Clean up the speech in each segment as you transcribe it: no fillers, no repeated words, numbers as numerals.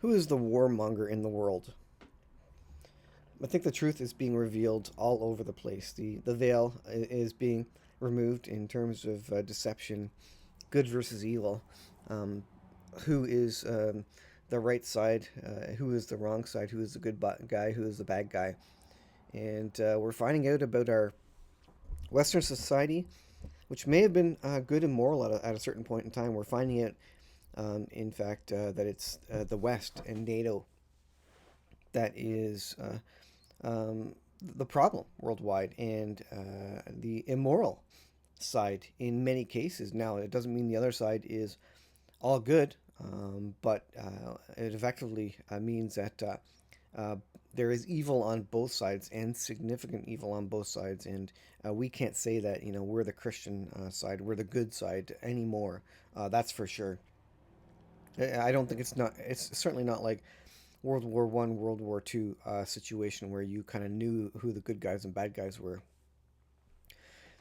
Who is the warmonger in the world? I think the truth is being revealed all over the place. The veil is being removed in terms of deception, good versus evil. Um, who is the right side? Who is the wrong side? Who is the good guy? Who is the bad guy? And we're finding out about our Western society, which may have been good and moral at a certain point in time. We're finding out, in fact, that it's the West and NATO that is the problem worldwide, and the immoral side in many cases. Now, it doesn't mean the other side is all good, but it effectively means that uh, there is evil on both sides and significant evil on both sides. And we can't say that we're the Christian side, we're the good side anymore. That's for sure. I don't think it's not. It's certainly not like World War I, World War II situation where you kind of knew who the good guys and bad guys were.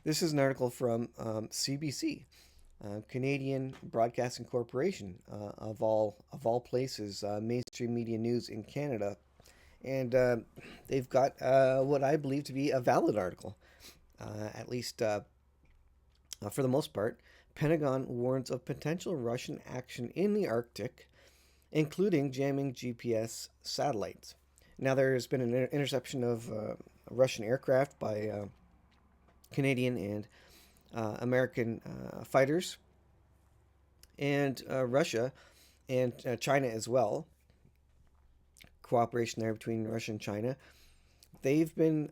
This is an article from CBC, Canadian Broadcasting Corporation, of all places, mainstream media news in Canada, and they've got what I believe to be a valid article, at least for the most part. Pentagon warns of potential Russian action in the Arctic, including jamming GPS satellites. Now, there has been an interception of Russian aircraft by Canadian and American fighters, and Russia and China as well. Cooperation there between Russia and China. They've been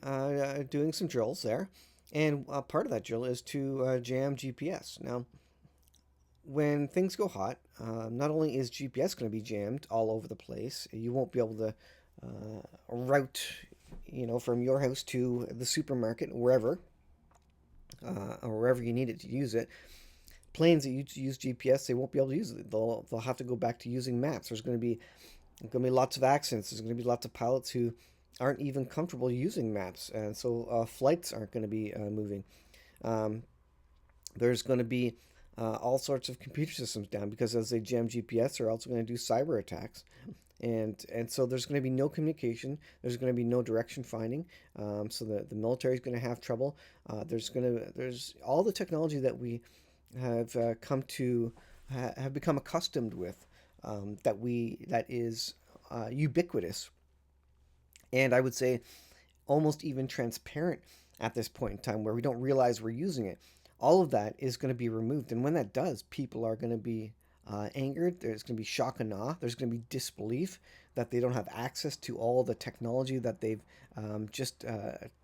doing some drills there, and part of that drill is to jam GPS. Now, when things go hot, not only is GPS going to be jammed all over the place, you won't be able to route, from your house to the supermarket, wherever, or wherever you need it to use it. Planes that use GPS, they won't be able to use it. They'll have to go back to using maps. There's going to be lots of accidents. There's going to be lots of pilots who aren't even comfortable using maps, and so flights aren't going to be moving. Um, there's going to be all sorts of computer systems down because as they jam GPS, they're also going to do cyber attacks, and so there's going to be no communication. There's going to be no direction finding. So the military is going to have trouble. There's all the technology that we have come to have become accustomed with. That is ubiquitous, and I would say almost even transparent at this point in time, where we don't realize we're using it. All of that is going to be removed, and when that does, people are going to be angered. There's going to be shock and awe. There's going to be disbelief that they don't have access to all the technology that they've just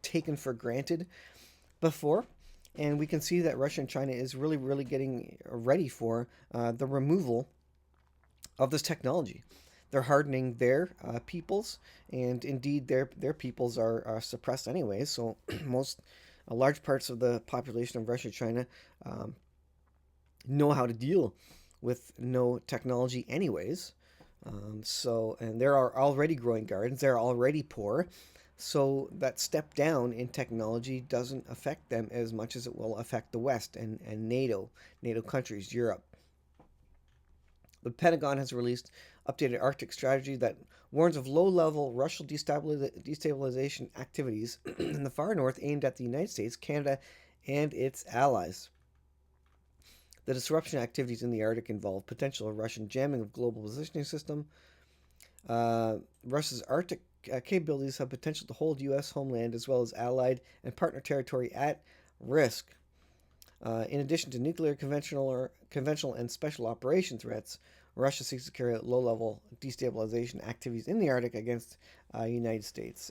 taken for granted before. And we can see that Russia and China is really, really getting ready for the removal of this technology. They're hardening their peoples, and indeed their peoples are suppressed anyways. So most large parts of the population of Russia, China, um, know how to deal with no technology anyways. And there are already growing gardens. They're already poor. So that step down in technology doesn't affect them as much as it will affect the West and NATO countries, Europe. The Pentagon has released updated Arctic strategy that warns of low-level Russian destabilization activities in the far north aimed at the United States, Canada, and its allies. The disruption activities in the Arctic involve potential Russian jamming of global positioning system. Russia's Arctic capabilities have potential to hold U.S. homeland as well as allied and partner territory at risk. In addition to nuclear, conventional, and special operation threats, Russia seeks to carry out low-level destabilization activities in the Arctic against United States,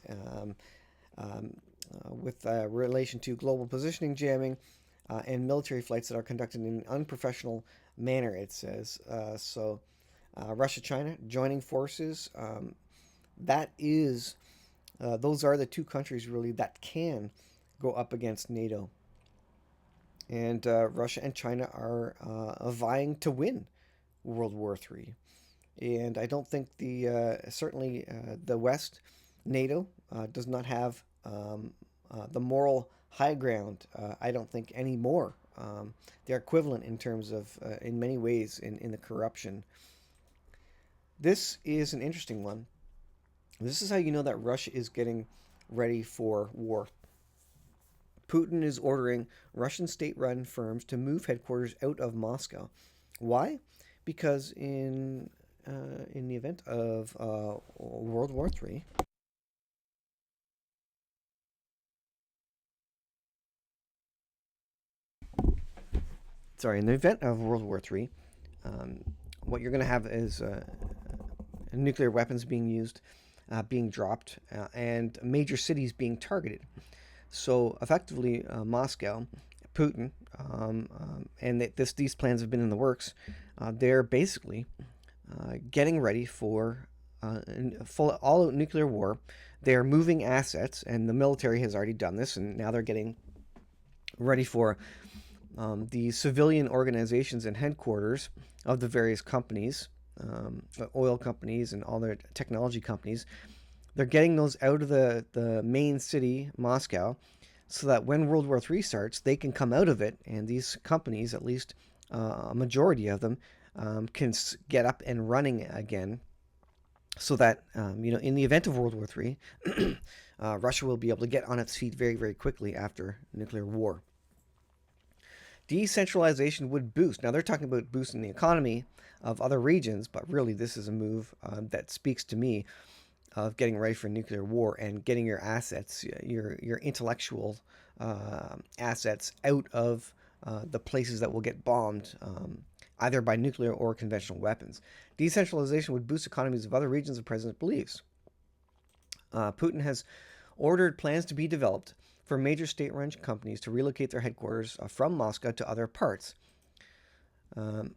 with relation to global positioning jamming and military flights that are conducted in an unprofessional manner. It says Russia, China joining forces. That is, those are the two countries really that can go up against NATO, and Russia and China are vying to win World War III. And I don't think certainly the West, NATO, does not have the moral high ground. I don't think anymore. They're equivalent in terms of, in many ways, in the corruption. This is an interesting one. This is how you know that Russia is getting ready for war. Putin is ordering Russian state run firms to move headquarters out of Moscow. Why? Because in the event of World War III, in the event of World War III, um, what you're going to have is nuclear weapons being used, being dropped, and major cities being targeted. So effectively, Moscow, Putin, and these plans have been in the works. They're basically getting ready for full all-out nuclear war. They're moving assets, and the military has already done this, and now they're getting ready for the civilian organizations and headquarters of the various companies, oil companies, and all their technology companies. They're getting those out of the main city, Moscow, so that when World War III starts, they can come out of it, and these companies, at least a majority of them, can get up and running again, so that in the event of World War III, Russia will be able to get on its feet very, very quickly after nuclear war. Decentralization would boost. Now they're talking about boosting the economy of other regions, but really this is a move that speaks to me of getting ready for nuclear war and getting your assets, your intellectual assets out of the places that will get bombed, either by nuclear or conventional weapons. Decentralization would boost economies of other regions, the president believes. Putin has ordered plans to be developed for major state-run companies to relocate their headquarters from Moscow to other parts. Um,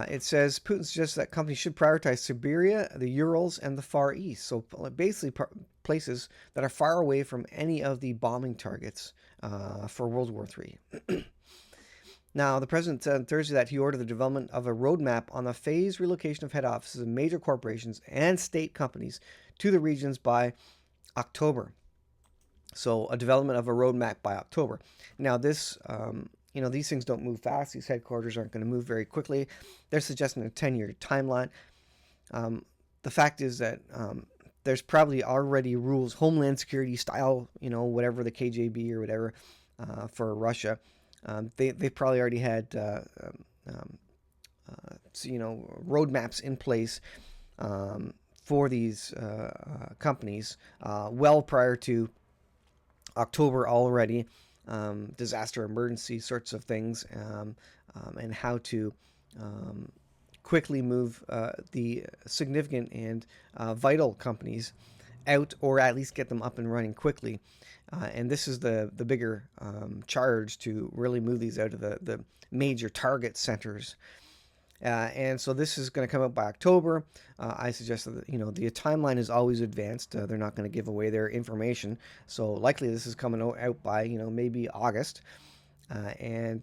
it says Putin suggests that companies should prioritize Siberia, the Urals, and the Far East. So basically, places that are far away from any of the bombing targets for World War III. Now, the president said on Thursday that he ordered the development of a roadmap on the phased relocation of head offices of major corporations and state companies to the regions by October. So, a development of a roadmap by October. Now, these things don't move fast. These headquarters aren't going to move very quickly. They're suggesting a 10-year timeline. The fact is that there's probably already rules, Homeland Security style, whatever the KGB or whatever for Russia. They've probably already had roadmaps in place for these companies well prior to October already. Disaster emergency sorts of things, and how to quickly move the significant and vital companies out, or at least get them up and running quickly. And this is the bigger charge to really move these out of the major target centers. And so this is going to come out by October. I suggest that the timeline is always advanced. They're not going to give away their information, so likely this is coming out by maybe August. And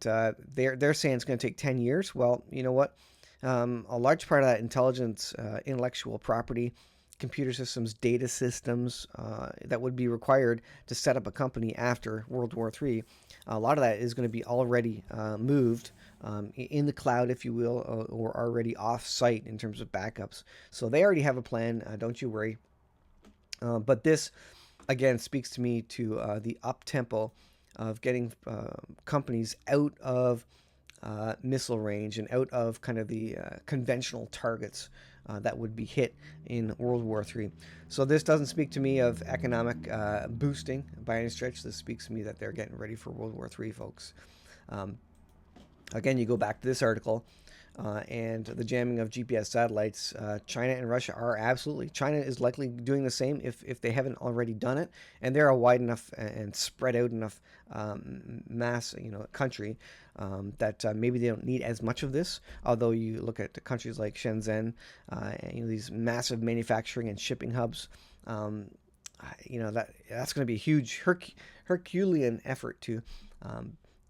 they're saying it's going to take 10 years. Well, you know what? A large part of that intelligence, intellectual property, computer systems, data systems that would be required to set up a company after World War III, a lot of that is going to be already moved in the cloud, if you will, or already off-site in terms of backups. So they already have a plan. Don't you worry. But this, again, speaks to me to the up-tempo of getting companies out of missile range and out of kind of the conventional targets that would be hit in World War III. So this doesn't speak to me of economic boosting by any stretch. This speaks to me that they're getting ready for World War III, folks. Again, you go back to this article and the jamming of GPS satellites. China and Russia are absolutely. China is likely doing the same if they haven't already done it, and they're a wide enough and spread out enough mass, country that maybe they don't need as much of this. Although you look at the countries like Shenzhen, these massive manufacturing and shipping hubs. That's going to be a huge Herculean effort to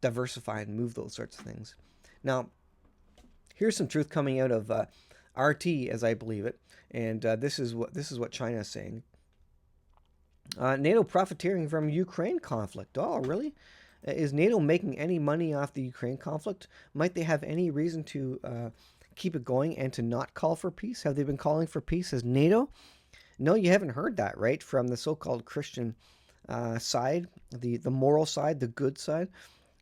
diversify and move those sorts of things. Now, here's some truth coming out of RT, as I believe it, and this is what China is saying. NATO profiteering from Ukraine conflict. Oh, really? Is NATO making any money off the Ukraine conflict? Might they have any reason to keep it going and to not call for peace? Have they been calling for peace as NATO? No, you haven't heard that, right? From the so-called Christian side, the moral side, the good side.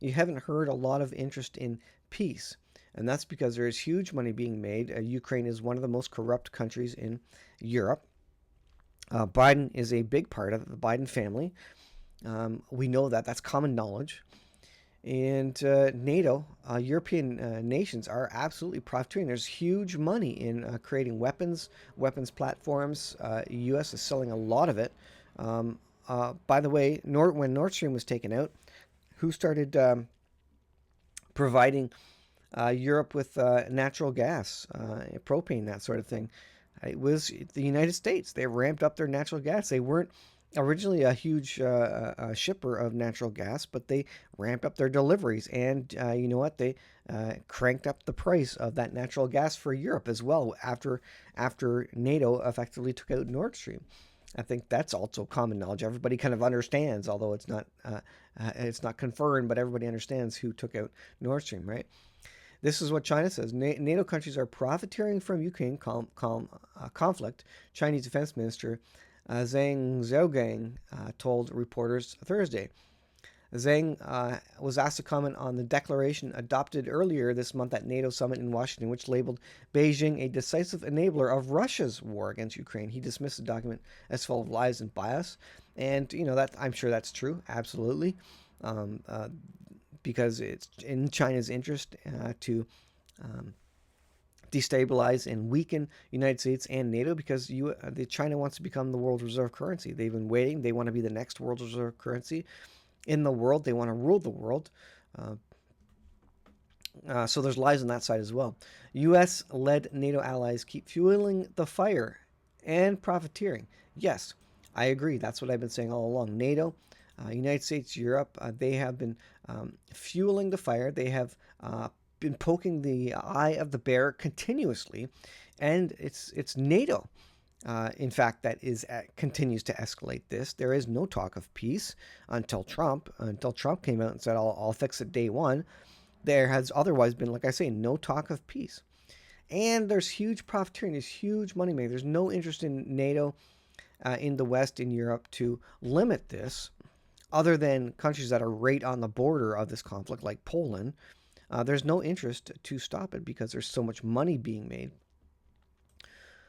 You haven't heard a lot of interest in peace. And that's because there is huge money being made. Ukraine is one of the most corrupt countries in Europe. Biden is a big part of the Biden family. We know that. That's common knowledge. And NATO, European nations are absolutely profiteering. There's huge money in creating weapons platforms. U.S. is selling a lot of it. By the way, when Nord Stream was taken out, who started providing Europe with natural gas, propane, that sort of thing? It was the United States. They ramped up their natural gas. They weren't originally a huge shipper of natural gas, but they ramped up their deliveries. And you know what? They cranked up the price of that natural gas for Europe as well after NATO effectively took out Nord Stream. I think that's also common knowledge. Everybody kind of understands, although it's not confirmed, but everybody understands who took out Nord Stream, right? This is what China says. NATO countries are profiteering from Ukraine conflict. Chinese Defense Minister Zhang Zhaogang told reporters Thursday. Zhang was asked to comment on the declaration adopted earlier this month at NATO summit in Washington, which labeled Beijing a decisive enabler of Russia's war against Ukraine. He dismissed the document as full of lies and bias, and that I'm sure that's true, absolutely, because it's in China's interest to destabilize and weaken United States and NATO, because China wants to become the world reserve currency. They've been waiting. They want to be the next world reserve currency in the world. They want to rule the world. So there's lies on that side as well. U.S.-led NATO allies keep fueling the fire and profiteering. Yes, I agree. That's what I've been saying all along. NATO, United States, Europe, they have been fueling the fire. They have been poking the eye of the bear continuously, and it's NATO, in fact, that continues to escalate this. There is no talk of peace until Trump came out and said, I'll fix it day one. There has otherwise been, like I say, no talk of peace. And there's huge profiteering, there's huge money making. There's no interest in NATO, in the West, in Europe, to limit this, other than countries that are right on the border of this conflict, like Poland. There's no interest to stop it because there's so much money being made.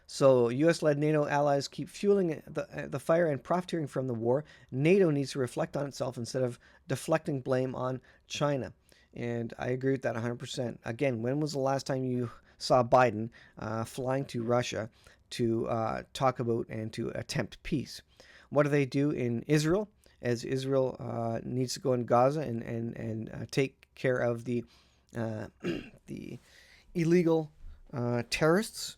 So U.S.-led NATO allies keep fueling the fire and profiteering from the war. NATO needs to reflect on itself instead of deflecting blame on China. And I agree with that 100%. Again, when was the last time you saw Biden flying to Russia to talk about and to attempt peace? What do they do in Israel? As Israel needs to go in Gaza and take care of the illegal terrorists.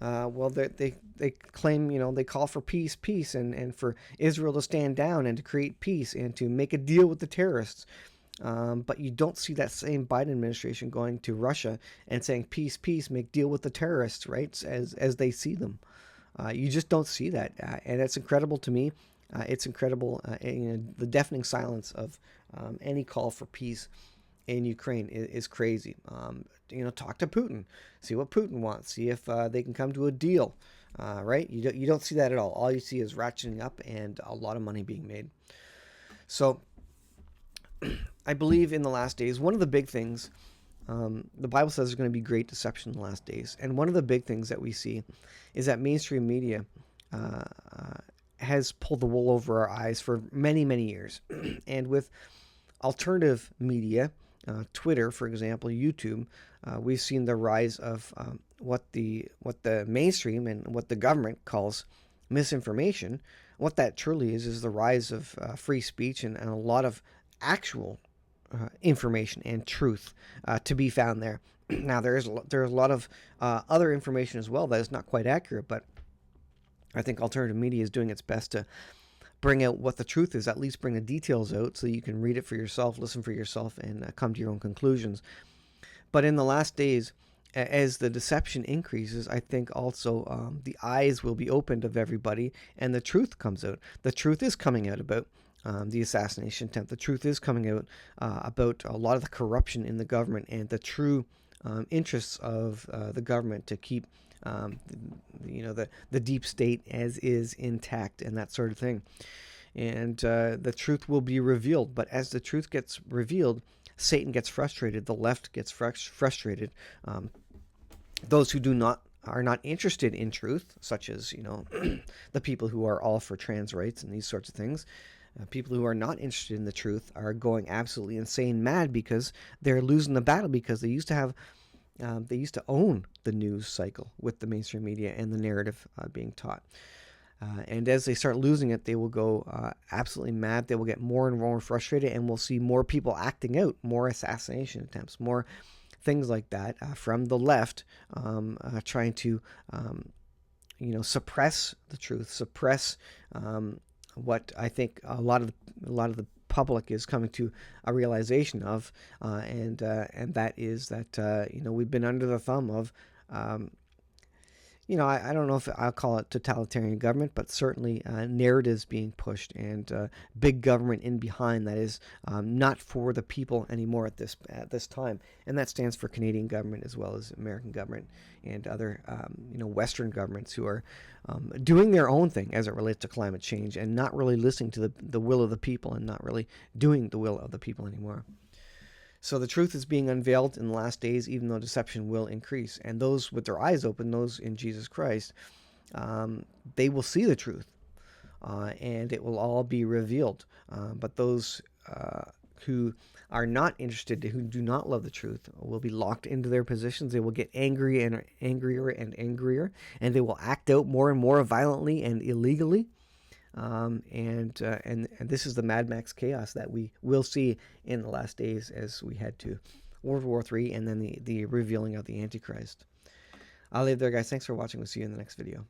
Well, they claim, they call for peace, and for Israel to stand down and to create peace and to make a deal with the terrorists. But you don't see that same Biden administration going to Russia and saying peace, make deal with the terrorists, right? As they see them. You just don't see that, and it's incredible to me. It's incredible, the deafening silence of any call for peace in Ukraine is crazy. Talk to Putin, see what Putin wants, see if they can come to a deal, right? You don't see that at all. All you see is ratcheting up and a lot of money being made. So I believe in the last days, one of the big things, the Bible says there's going to be great deception in the last days. And one of the big things that we see is that mainstream media has pulled the wool over our eyes for many, many years. And with alternative media, Twitter, for example, YouTube, we've seen the rise of what the mainstream and what the government calls misinformation. What that truly is the rise of free speech and a lot of actual information and truth to be found there. Now, there's a lot of other information as well that is not quite accurate, but I think alternative media is doing its best to bring out what the truth is, at least bring the details out so you can read it for yourself, listen for yourself, and come to your own conclusions. But in the last days, as the deception increases, I think also the eyes will be opened of everybody and the truth comes out. The truth is coming out about the assassination attempt. The truth is coming out about a lot of the corruption in the government and the true interests of the government to keep the deep state as is intact and that sort of thing. And the truth will be revealed. But as the truth gets revealed, Satan gets frustrated. The left gets frustrated. Those who are not interested in truth, such as the people who are all for trans rights and these sorts of things. People who are not interested in the truth are going absolutely insane mad because they're losing the battle, because they used to own the news cycle with the mainstream media and the narrative being taught. And as they start losing it, they will go absolutely mad. They will get more and more frustrated, and we'll see more people acting out, more assassination attempts, more things like that from the left, trying to suppress the truth, suppress what I think a lot of the public is coming to a realization of, and that is that we've been under the thumb of I don't know if I'll call it totalitarian government, but certainly narratives being pushed and big government in behind that is not for the people anymore at this time, and that stands for Canadian government as well as American government and other Western governments who are doing their own thing as it relates to climate change and not really listening to the will of the people and not really doing the will of the people anymore. So the truth is being unveiled in the last days, even though deception will increase. And those with their eyes open, those in Jesus Christ, they will see the truth, and it will all be revealed. But those who are not interested, who do not love the truth, will be locked into their positions. They will get angry and angrier and angrier, and they will act out more and more violently and illegally. And this is the Mad Max chaos that we will see in the last days as we head to World War III and then the revealing of the Antichrist. I'll leave there, guys. Thanks for watching. We'll see you in the next video.